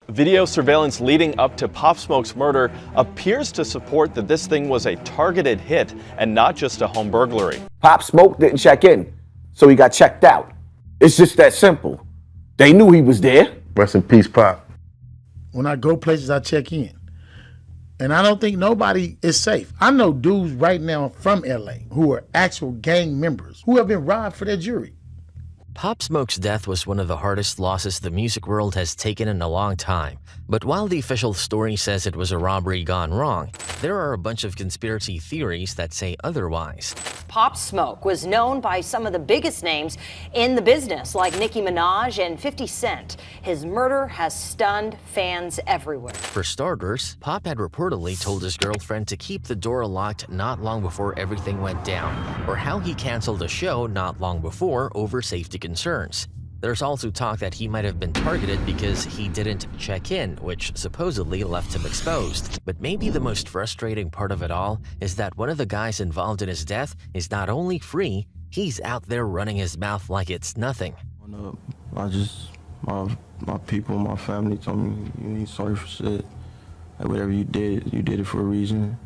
Video surveillance leading up to Pop Smoke's murder appears to support that this thing was a targeted hit and not just a home burglary. Pop Smoke didn't check in, so he got checked out. It's just that simple. They knew he was there. Rest in peace, Pop. When I go places, I check in. And I don't think nobody is safe. I know dudes right now from LA who are actual gang members who have been robbed for their jewelry. Pop Smoke's death was one of the hardest losses the music world has taken in a long time. But while the official story says it was a robbery gone wrong, there are a bunch of conspiracy theories that say otherwise. Pop Smoke was known by some of the biggest names in the business, like Nicki Minaj and 50 Cent. His murder has stunned fans everywhere. For starters, Pop had reportedly told his girlfriend to keep the door locked not long before everything went down, or how he canceled a show not long before over safety concerns. There's also talk that he might have been targeted because he didn't check in, which supposedly left him exposed. But maybe the most frustrating part of it all is that one of the guys involved in his death is not only free, he's out there running his mouth like it's nothing. My people, my family told me, you ain't sorry for shit. Like, whatever you did it for a reason.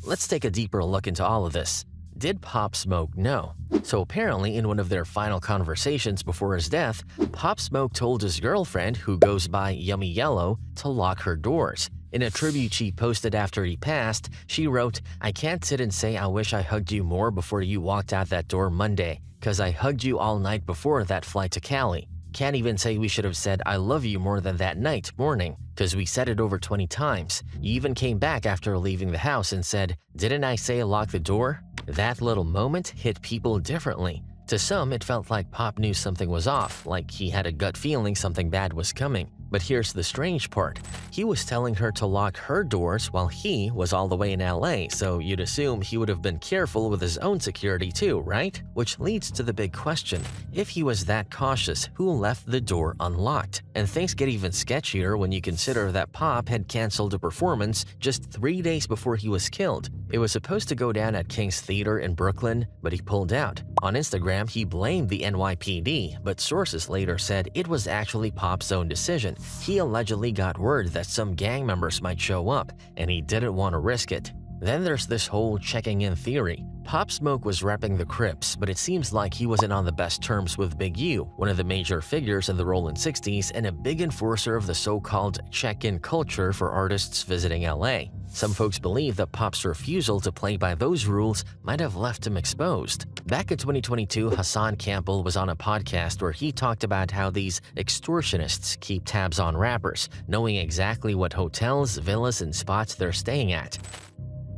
Let's take a deeper look into all of this. Did Pop Smoke know? So apparently in one of their final conversations before his death, Pop Smoke told his girlfriend, who goes by Yummy Yellow, to lock her doors. In a tribute she posted after he passed, she wrote, "I can't sit and say I wish I hugged you more before you walked out that door Monday, 'cause I hugged you all night before that flight to Cali. Can't even say we should have said I love you more than that night, morning, 'cause we said it over 20 times. You even came back after leaving the house and said, didn't I say lock the door?" That little moment hit people differently. To some, it felt like Pop knew something was off, like he had a gut feeling something bad was coming. But here's the strange part. He was telling her to lock her doors while he was all the way in LA, so you'd assume he would have been careful with his own security too, right? Which leads to the big question. If he was that cautious, who left the door unlocked? And things get even sketchier when you consider that Pop had canceled a performance just 3 days before he was killed. It was supposed to go down at King's Theater in Brooklyn, but he pulled out. On Instagram, he blamed the NYPD, but sources later said it was actually Pop's own decision. He allegedly got word that some gang members might show up, and he didn't want to risk it. Then there's this whole checking in theory. Pop Smoke was repping the Crips, but it seems like he wasn't on the best terms with Big U, one of the major figures in the Rollin' 60s and a big enforcer of the so-called check-in culture for artists visiting LA. Some folks believe that Pop's refusal to play by those rules might have left him exposed. Back in 2022, Hassan Campbell was on a podcast where he talked about how these extortionists keep tabs on rappers, knowing exactly what hotels, villas, and spots they're staying at.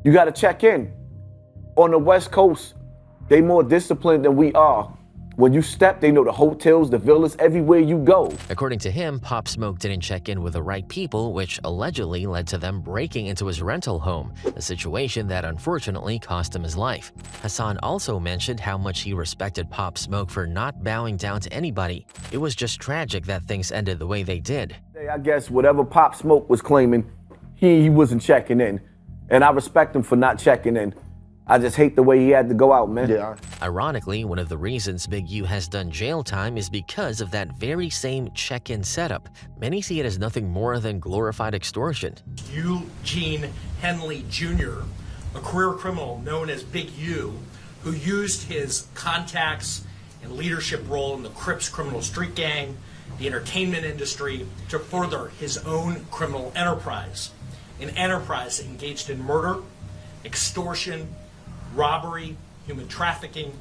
You gotta check in. On the West Coast, they more disciplined than we are. When you step, they know the hotels, the villas, everywhere you go. According to him, Pop Smoke didn't check in with the right people, which allegedly led to them breaking into his rental home, a situation that unfortunately cost him his life. Hassan also mentioned how much he respected Pop Smoke for not bowing down to anybody. It was just tragic that things ended the way they did. I guess whatever Pop Smoke was claiming, he wasn't checking in. And I respect him for not checking in. I just hate the way he had to go out, man. Yeah. Ironically, one of the reasons Big U has done jail time is because of that very same check-in setup. Many see it as nothing more than glorified extortion. Eugene Henley Jr., a career criminal known as Big U, who used his contacts and leadership role in the Crips criminal street gang, the entertainment industry, to further his own criminal enterprise. An enterprise engaged in murder, extortion, robbery, human trafficking,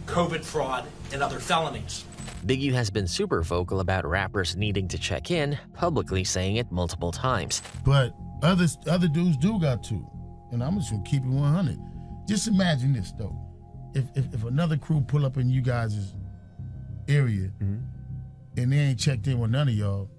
COVID fraud, and other felonies. Big U has been super vocal about rappers needing to check in, publicly saying it multiple times. But other dudes do got to. And I'm just gonna keep it 100. Just imagine this though. If another crew pull up in you guys' area and they ain't checked in with none of y'all,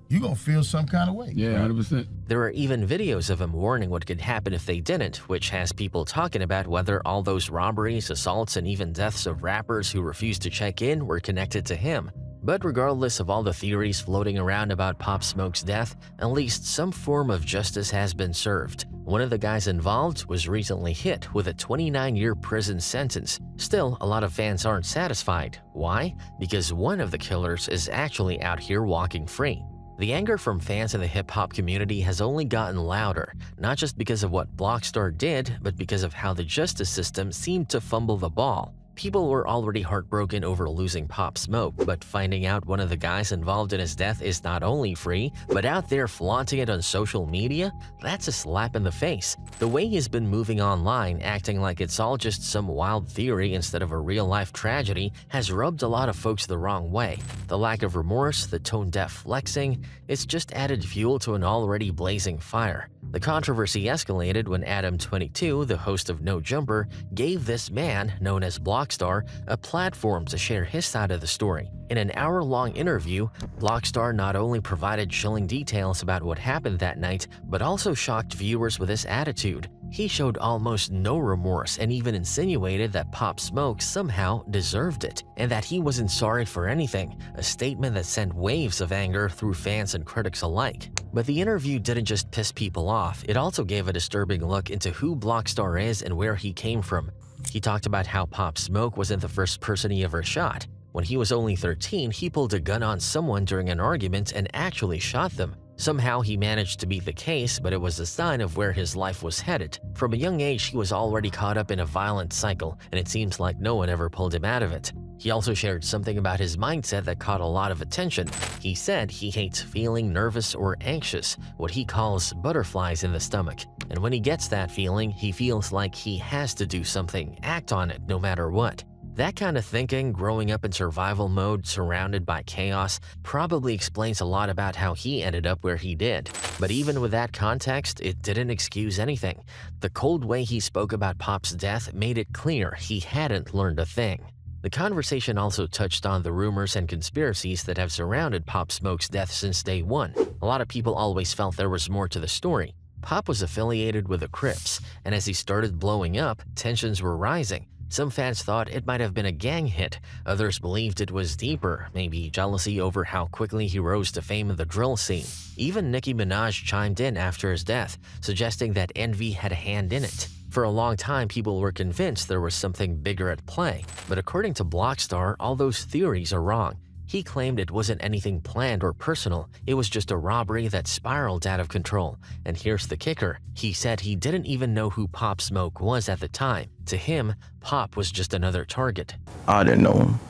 you're gonna feel some kind of way. Yeah, 100%. There are even videos of him warning what could happen if they didn't, which has people talking about whether all those robberies, assaults, and even deaths of rappers who refused to check in were connected to him. But regardless of all the theories floating around about Pop Smoke's death, at least some form of justice has been served. One of the guys involved was recently hit with a 29-year prison sentence. Still, a lot of fans aren't satisfied. Why? Because one of the killers is actually out here walking free. The anger from fans in the hip-hop community has only gotten louder, not just because of what Blockstar did, but because of how the justice system seemed to fumble the ball. People were already heartbroken over losing Pop Smoke, but finding out one of the guys involved in his death is not only free, but out there flaunting it on social media, that's a slap in the face. The way he's been moving online, acting like it's all just some wild theory instead of a real-life tragedy, has rubbed a lot of folks the wrong way. The lack of remorse, the tone-deaf flexing, it's just added fuel to an already blazing fire. The controversy escalated when Adam 22, the host of No Jumper, gave this man, known as Blockstar, a platform to share his side of the story. In an hour-long interview, Blockstar not only provided chilling details about what happened that night, but also shocked viewers with his attitude. He showed almost no remorse and even insinuated that Pop Smoke somehow deserved it, and that he wasn't sorry for anything, a statement that sent waves of anger through fans and critics alike. But the interview didn't just piss people off, it also gave a disturbing look into who Blockstar is and where he came from. He talked about how Pop Smoke wasn't the first person he ever shot. When he was only 13, he pulled a gun on someone during an argument and actually shot them. Somehow he managed to beat the case, but it was a sign of where his life was headed. From a young age, he was already caught up in a violent cycle, and it seems like no one ever pulled him out of it. He also shared something about his mindset that caught a lot of attention. He said he hates feeling nervous or anxious, what he calls butterflies in the stomach. And when he gets that feeling, he feels like he has to do something, act on it no matter what. That kind of thinking, growing up in survival mode surrounded by chaos, probably explains a lot about how he ended up where he did. But even with that context, it didn't excuse anything. The cold way he spoke about Pop's death made it clear he hadn't learned a thing. The conversation also touched on the rumors and conspiracies that have surrounded Pop Smoke's death since day one. A lot of people always felt there was more to the story. Pop was affiliated with the Crips, and as he started blowing up, tensions were rising. Some fans thought it might have been a gang hit, others believed it was deeper, maybe jealousy over how quickly he rose to fame in the drill scene. Even Nicki Minaj chimed in after his death, suggesting that envy had a hand in it. For a long time, people were convinced there was something bigger at play, but according to Blockstar, all those theories are wrong. He claimed it wasn't anything planned or personal, it was just a robbery that spiraled out of control. And here's the kicker, he said he didn't even know who Pop Smoke was at the time. To him, Pop was just another target. I didn't know him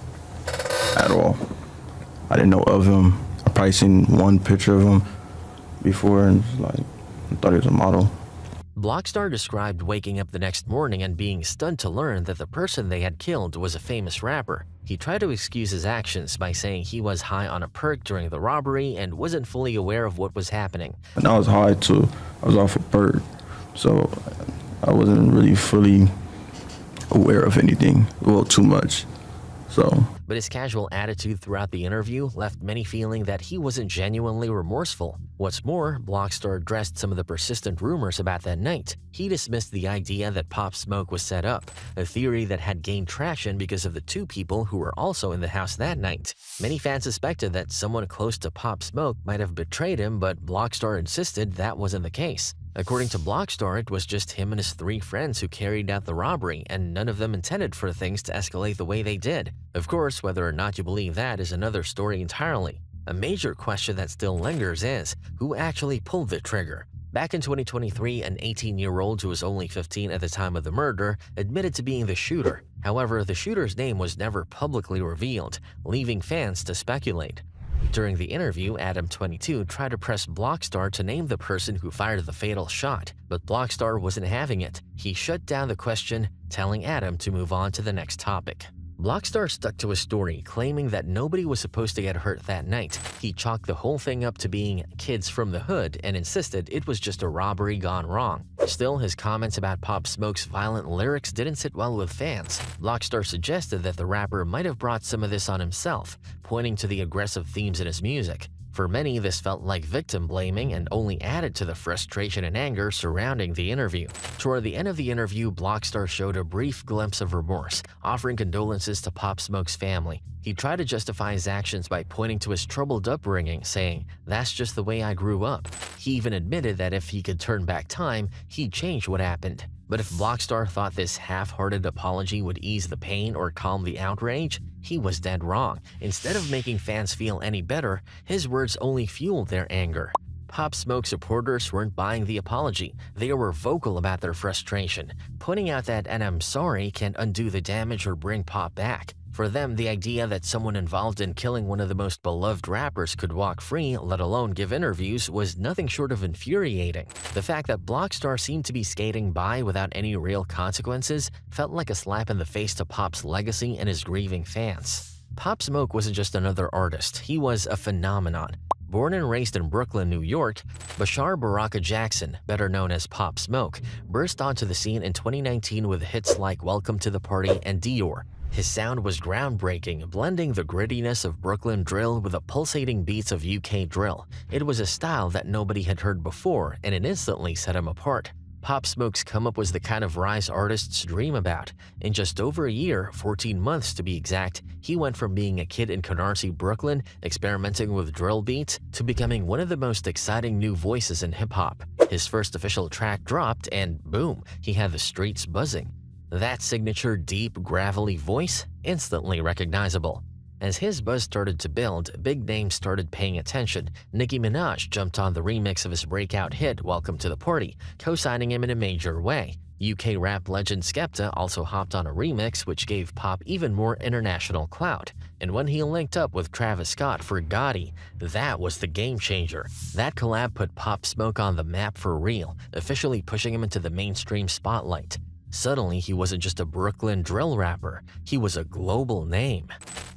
at all. I didn't know of him. I probably seen one picture of him before and I thought he was a model. Blockstar described waking up the next morning and being stunned to learn that the person they had killed was a famous rapper. He tried to excuse his actions by saying he was high on a perk during the robbery and wasn't fully aware of what was happening. And I was high too. I was off a perk, so I wasn't really fully aware of anything, well, too much. But his casual attitude throughout the interview left many feeling that he wasn't genuinely remorseful. What's more, Blockstar addressed some of the persistent rumors about that night. He dismissed the idea that Pop Smoke was set up, a theory that had gained traction because of the two people who were also in the house that night. Many fans suspected that someone close to Pop Smoke might have betrayed him, but Blockstar insisted that wasn't the case. According to Blockstar, it was just him and his 3 friends who carried out the robbery, and none of them intended for things to escalate the way they did. Of course, whether or not you believe that is another story entirely. A major question that still lingers is, who actually pulled the trigger? Back in 2023, an 18-year-old who was only 15 at the time of the murder admitted to being the shooter. However, the shooter's name was never publicly revealed, leaving fans to speculate. During the interview, Adam 22 tried to press Blockstar to name the person who fired the fatal shot, but Blockstar wasn't having it. He shut down the question, telling Adam to move on to the next topic. Blockstar stuck to his story, claiming that nobody was supposed to get hurt that night. He chalked the whole thing up to being kids from the hood and insisted it was just a robbery gone wrong. Still, his comments about Pop Smoke's violent lyrics didn't sit well with fans. Blockstar suggested that the rapper might have brought some of this on himself, pointing to the aggressive themes in his music. For many, this felt like victim blaming and only added to the frustration and anger surrounding the interview. Toward the end of the interview, Blockstar showed a brief glimpse of remorse, offering condolences to Pop Smoke's family. He tried to justify his actions by pointing to his troubled upbringing, saying, "That's just the way I grew up." He even admitted that if he could turn back time, he'd change what happened. But if Blockstar thought this half-hearted apology would ease the pain or calm the outrage, he was dead wrong. Instead of making fans feel any better, his words only fueled their anger. Pop Smoke supporters weren't buying the apology. They were vocal about their frustration, pointing out that "and I'm sorry" can't undo the damage or bring Pop back. For them, the idea that someone involved in killing one of the most beloved rappers could walk free, let alone give interviews, was nothing short of infuriating. The fact that Blockstar seemed to be skating by without any real consequences felt like a slap in the face to Pop's legacy and his grieving fans. Pop Smoke wasn't just another artist, he was a phenomenon. Born and raised in Brooklyn, New York, Bashar Baraka Jackson, better known as Pop Smoke, burst onto the scene in 2019 with hits like Welcome to the Party and Dior. His sound was groundbreaking, blending the grittiness of Brooklyn drill with the pulsating beats of UK drill. It was a style that nobody had heard before, and it instantly set him apart. Pop Smoke's come-up was the kind of rise artists dream about. In just over a year, 14 months to be exact, he went from being a kid in Canarsie, Brooklyn, experimenting with drill beats, to becoming one of the most exciting new voices in hip-hop. His first official track dropped, and boom, he had the streets buzzing. That signature deep, gravelly voice, instantly recognizable. As his buzz started to build, big names started paying attention. Nicki Minaj jumped on the remix of his breakout hit, Welcome to the Party, co-signing him in a major way. UK rap legend Skepta also hopped on a remix which gave Pop even more international clout. And when he linked up with Travis Scott for Gotti, that was the game changer. That collab put Pop Smoke on the map for real, officially pushing him into the mainstream spotlight. Suddenly, he wasn't just a Brooklyn drill rapper, he was a global name.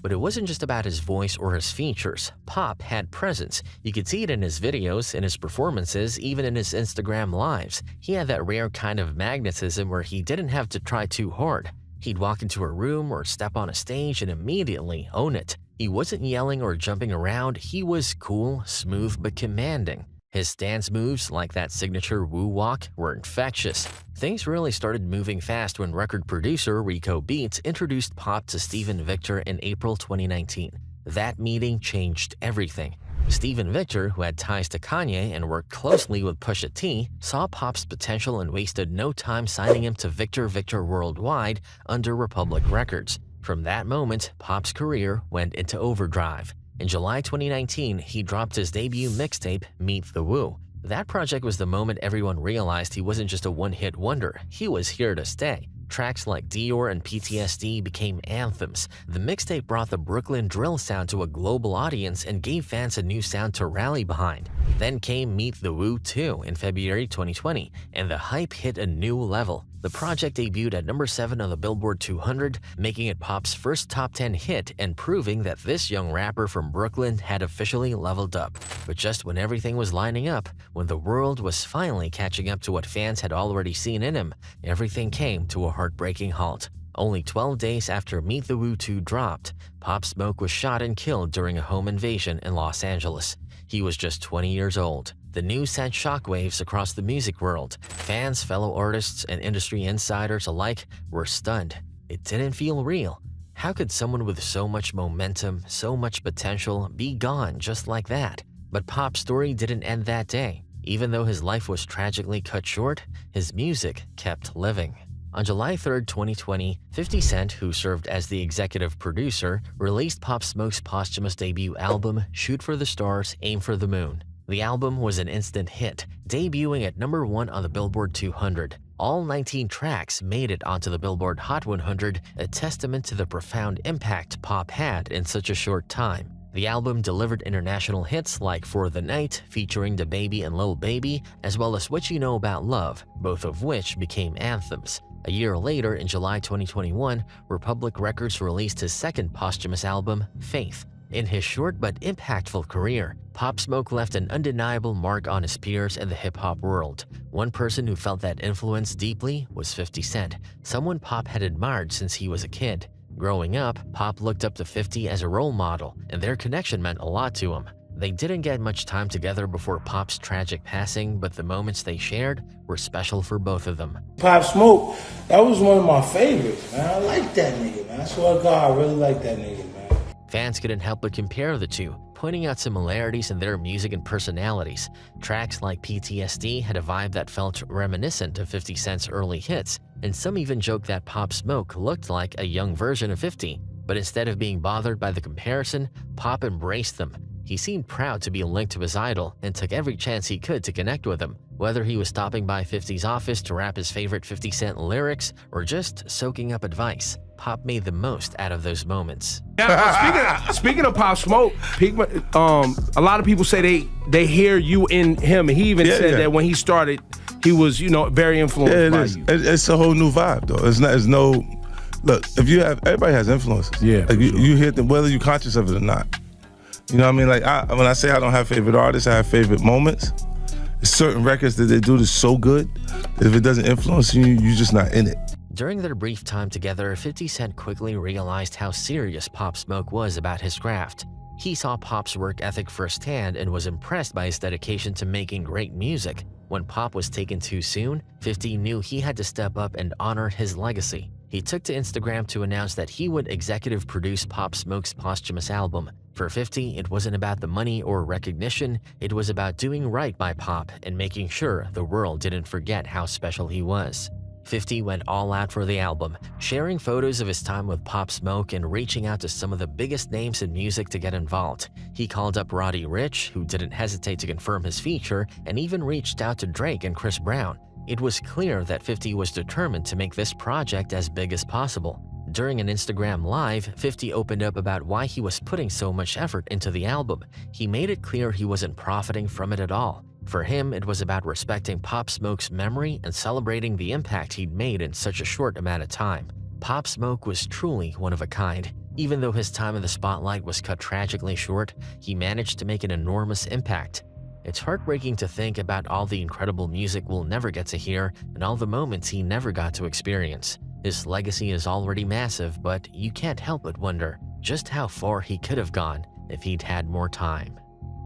But it wasn't just about his voice or his features. Pop had presence. You could see it in his videos, in his performances, even in his Instagram lives. He had that rare kind of magnetism where he didn't have to try too hard. He'd walk into a room or step on a stage and immediately own it. He wasn't yelling or jumping around, he was cool, smooth, but commanding. His dance moves, like that signature woo walk, were infectious. Things really started moving fast when record producer Rico Beats introduced Pop to Steven Victor in April 2019. That meeting changed everything. Steven Victor, who had ties to Kanye and worked closely with Pusha T, saw Pop's potential and wasted no time signing him to Victor Worldwide under Republic Records. From that moment, Pop's career went into overdrive. In July 2019, he dropped his debut mixtape, Meet the Woo. That project was the moment everyone realized he wasn't just a one-hit wonder, he was here to stay. Tracks like Dior and PTSD became anthems. The mixtape brought the Brooklyn drill sound to a global audience and gave fans a new sound to rally behind. Then came Meet the Woo 2 in February 2020, and the hype hit a new level. The project debuted at number 7 on the Billboard 200, making it Pop's first top 10 hit and proving that this young rapper from Brooklyn had officially leveled up. But just when everything was lining up, when the world was finally catching up to what fans had already seen in him, everything came to a heartbreaking halt. Only 12 days after Meet the Woo 2 dropped, Pop Smoke was shot and killed during a home invasion in Los Angeles. He was just 20 years old. The news sent shockwaves across the music world. Fans, fellow artists, and industry insiders alike were stunned. It didn't feel real. How could someone with so much momentum, so much potential, be gone just like that? But Pop's story didn't end that day. Even though his life was tragically cut short, his music kept living. On July 3, 2020, 50 Cent, who served as the executive producer, released Pop Smoke's posthumous debut album, Shoot for the Stars, Aim for the Moon. The album was an instant hit, debuting at number 1 on the Billboard 200. All 19 tracks made it onto the Billboard Hot 100, a testament to the profound impact Pop had in such a short time. The album delivered international hits like For the Night, featuring DaBaby and Lil Baby, as well as What You Know About Love, both of which became anthems. A year later, in July 2021, Republic Records released his second posthumous album, Faith. In his short but impactful career, Pop Smoke left an undeniable mark on his peers in the hip-hop world. One person who felt that influence deeply was 50 Cent, someone Pop had admired since he was a kid. Growing up, Pop looked up to 50 as a role model, and their connection meant a lot to him. They didn't get much time together before Pop's tragic passing, but the moments they shared were special for both of them. Pop Smoke, that was one of my favorites, man. I like that nigga, man. I swear to God, I really like that nigga, man. Fans couldn't help but compare the two, pointing out similarities in their music and personalities. Tracks like PTSD had a vibe that felt reminiscent of 50 Cent's early hits, and some even joked that Pop Smoke looked like a young version of 50. But instead of being bothered by the comparison, Pop embraced them. He seemed proud to be linked to his idol and took every chance he could to connect with him. Whether he was stopping by 50's office to rap his favorite 50 Cent lyrics or just soaking up advice, Pop made the most out of those moments. Speaking of Pop Smoke, a lot of people say they hear you in him. He even said that when he started, he was, very influenced by you. It's a whole new vibe, though. It's no. Look, everybody has influences. Yeah, like you hear them whether you're conscious of it or not. You know what I mean? Like when I say I don't have favorite artists, I have favorite moments. There's certain records that they do that's so good that if it doesn't influence you, you're just not in it. During their brief time together, 50 Cent quickly realized how serious Pop Smoke was about his craft. He saw Pop's work ethic firsthand and was impressed by his dedication to making great music. When Pop was taken too soon, 50 knew he had to step up and honor his legacy. He took to Instagram to announce that he would executive produce Pop Smoke's posthumous album. For 50, it wasn't about the money or recognition, it was about doing right by Pop and making sure the world didn't forget how special he was. 50 went all out for the album, sharing photos of his time with Pop Smoke and reaching out to some of the biggest names in music to get involved. He called up Roddy Ricch, who didn't hesitate to confirm his feature, and even reached out to Drake and Chris Brown. It was clear that 50 was determined to make this project as big as possible. During an Instagram Live, 50 opened up about why he was putting so much effort into the album. He made it clear he wasn't profiting from it at all. For him, it was about respecting Pop Smoke's memory and celebrating the impact he'd made in such a short amount of time. Pop Smoke was truly one of a kind. Even though his time in the spotlight was cut tragically short, he managed to make an enormous impact. It's heartbreaking to think about all the incredible music we'll never get to hear and all the moments he never got to experience. His legacy is already massive, but you can't help but wonder just how far he could have gone if he'd had more time.